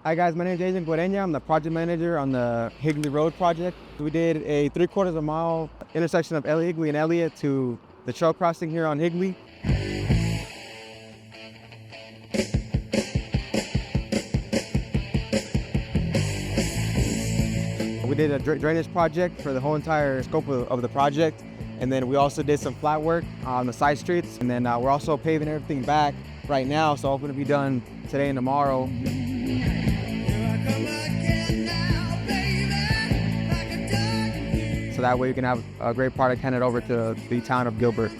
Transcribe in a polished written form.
Hi guys, my name is Jason Guarena. I'm the project manager on the Higley Road project. We did a 3/4 of a mile intersection of Higley and Elliott to the trail crossing here on Higley. We did a drainage project for the whole entire scope of the project. And then we also did some flat work on the side streets. And then we're also paving everything back right now. So hoping to be done today and tomorrow. So that way we can have a great product handed over to the town of Gilbert.